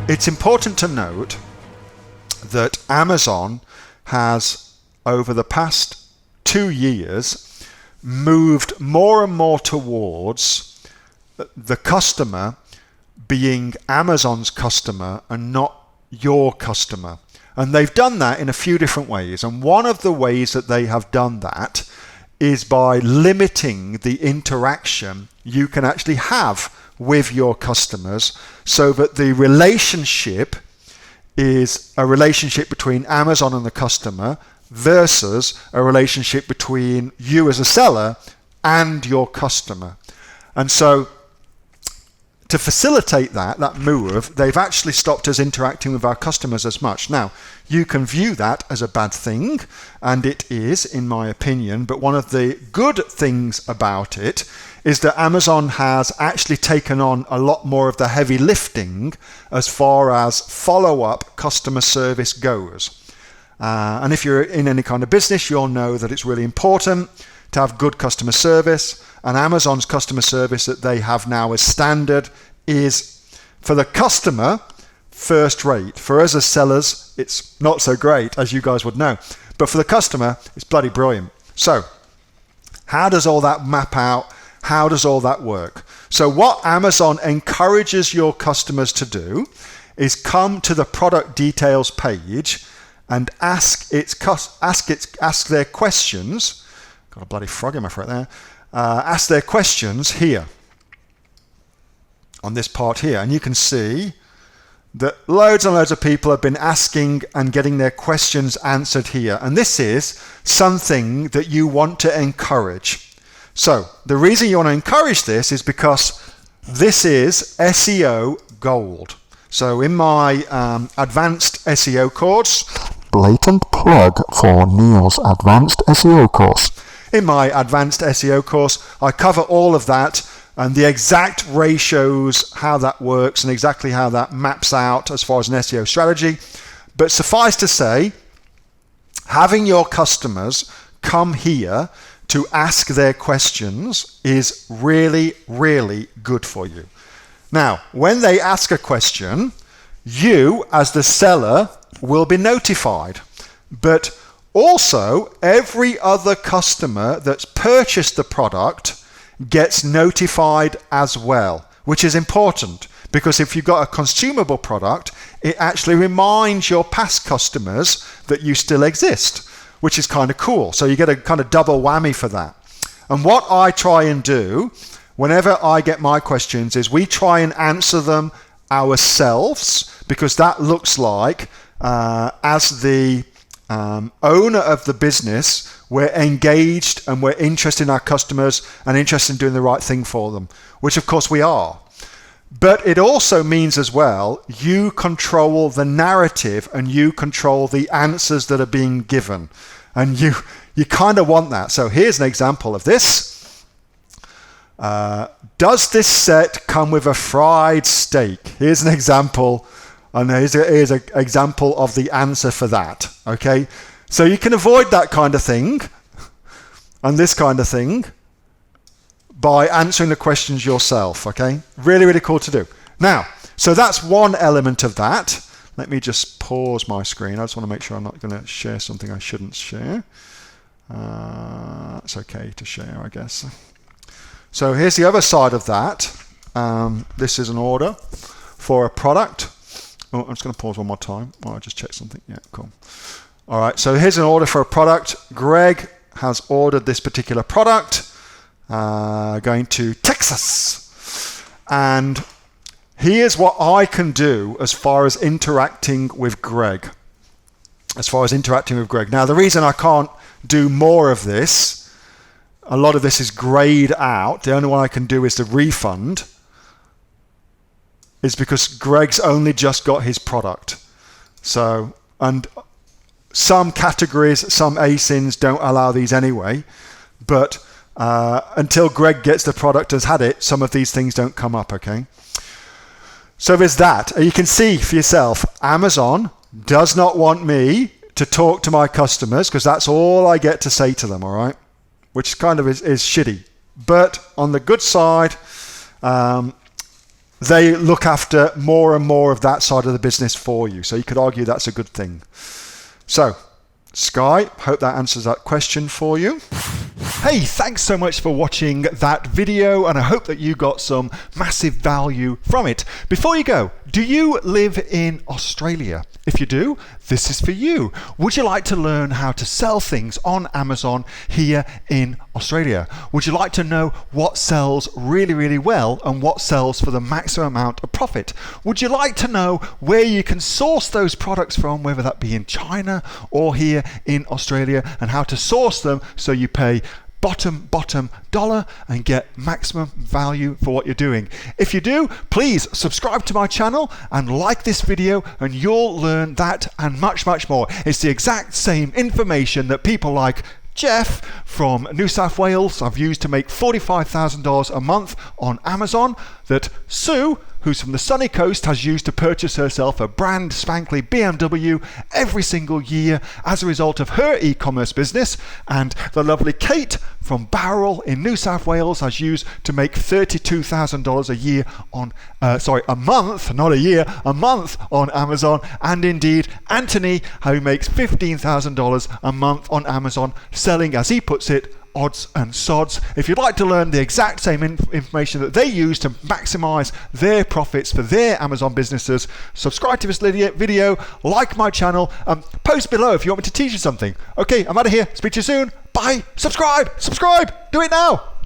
It's important to note that Amazon has, over the past 2 years, moved more and more towards the customer being Amazon's customer and not your customer. And they've done that in a few different ways. And one of the ways that they have done that is by limiting the interaction you can actually have with your customers, so that the relationship is a relationship between Amazon and the customer versus a relationship between you as a seller and your customer. And so to facilitate that move, they've actually stopped us interacting with our customers as much. Now, you can view that as a bad thing, and it is, in my opinion, but one of the good things about it is that Amazon has actually taken on a lot more of the heavy lifting as far as follow-up customer service goes. And if you're in any kind of business, you'll know that it's really important to have good customer service, and Amazon's customer service that they have now as standard is, for the customer, first rate. For us as sellers, it's not so great, as you guys would know, but for the customer, it's bloody brilliant. So how does all that map out? How does all that work? So what Amazon encourages your customers to do is come to the product details page and ask their questions. Got a bloody frog in my throat there. Ask their questions here on this part here, and you can see that loads and loads of people have been asking and getting their questions answered here, and this is something that you want to encourage. So the reason you want to encourage this is because this is SEO Gold. So in my advanced SEO course, blatant plug for Neil's advanced SEO course. In my advanced SEO course, I cover all of that and the exact ratios, how that works and exactly how that maps out as far as an SEO strategy. But suffice to say, having your customers come here to ask their questions is really, really good for you. Now, when they ask a question, you as the seller will be notified, but also every other customer that's purchased the product gets notified as well, which is important, because if you've got a consumable product, it actually reminds your past customers that you still exist, which is kind of cool. So you get a kind of double whammy for that. And what I try and do whenever I get my questions is we try and answer them ourselves, because that looks like as the owner of the business, we're engaged and we're interested in our customers and interested in doing the right thing for them, which of course we are. But it also means as well, you control the narrative and you control the answers that are being given. And you kind of want that. So here's an example of this. Does this set come with a fried steak? Here's an example. And here's an example of the answer for that. Okay, so you can avoid that kind of thing and this kind of thing by answering the questions yourself. Okay, really, really cool to do. Now, so that's one element of that. Let me just pause my screen. I just want to make sure I'm not going to share something I shouldn't share. It's okay to share, I guess. So here's the other side of that. This is an order for a product. Oh, I'm just going to pause one more time. Oh, I just checked something. Yeah, cool. All right, so here's an order for a product. Greg has ordered this particular product, going to Texas. And here's what I can do as far as interacting with Greg. Now, the reason I can't do more of this, a lot of this is grayed out. The only one I can do is the refund, is because Greg's only just got his product. So, and some categories, some ASINs don't allow these anyway, but until Greg gets the product, has had it, some of these things don't come up, okay? So there's that. You can see for yourself, Amazon does not want me to talk to my customers because that's all I get to say to them, all right? Which kind of is shitty. But on the good side, they look after more and more of that side of the business for you. So you could argue that's a good thing. So, Sky, hope that answers that question for you. Hey, thanks so much for watching that video, and I hope that you got some massive value from it. Before you go, do you live in Australia? If you do, this is for you. Would you like to learn how to sell things on Amazon here in Australia? Would you like to know what sells really, really well and what sells for the maximum amount of profit? Would you like to know where you can source those products from, whether that be in China or here in Australia, and how to source them so you pay bottom dollar and get maximum value for what you're doing? If you do, please subscribe to my channel and like this video, and you'll learn that and much more. It's the exact same information that people like Jeff from New South Wales have used to make $45,000 a month on Amazon, that Sue, who's from the sunny coast, has used to purchase herself a brand spankly BMW every single year as a result of her e-commerce business, and the lovely Kate from Bowral in New South Wales has used to make $32,000 a year on, a month, not a year, a month on Amazon, and indeed Anthony, who makes $15,000 a month on Amazon, selling, as he puts it, odds and sods. If you'd like to learn the exact same information that they use to maximize their profits for their Amazon businesses, subscribe to this video, like my channel, post below if you want me to teach you something. Okay, I'm out of here. Speak to you soon. Bye. Subscribe. Do it now.